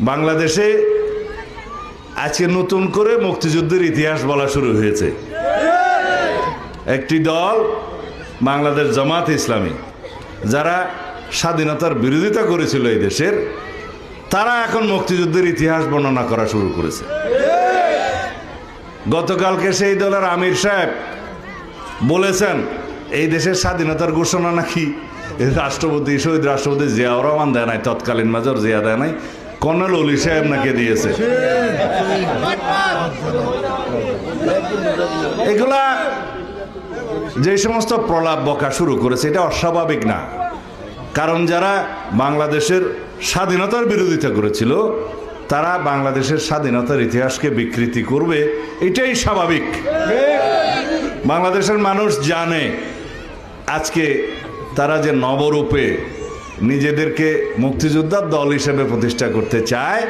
বাংলাদেশে আজকে নতুন করে মুক্তিযুদ্ধের ইতিহাস বলা শুরু হয়েছে। একটি দল বাংলাদেশ জামাত ইসলামী, যারা স্বাধীনতার বিরোধিতা করেছিল এই দেশের, তারা এখন মুক্তিযুদ্ধের ইতিহাস বর্ণনা করা শুরু করেছে। গতকালকে সেই দলের আমির সাহেব বলেছেন এই দেশের স্বাধীনতার ঘোষণা নাকি রাষ্ট্রপতি, শহীদ রাষ্ট্রপতি জিয়াউর রহমান দেয় নাই, তৎকালীন মেজর জিয়া দেয় নাই, কর্নেল অলি সাহেব নাকি দিয়েছে। এগুলা যে সমস্ত প্রলাপ বকা শুরু করেছে, এটা অস্বাভাবিক না। কারণ যারা বাংলাদেশের স্বাধীনতার বিরোধিতা করেছিল, তারা বাংলাদেশের স্বাধীনতার ইতিহাসকে বিকৃতি করবে, এটাই স্বাভাবিক। বাংলাদেশের মানুষ জানে আজকে তারা যে নবরূপে নিজেদেরকে মুক্তিযোদ্ধার দল হিসেবে প্রতিষ্ঠা করতে চায়,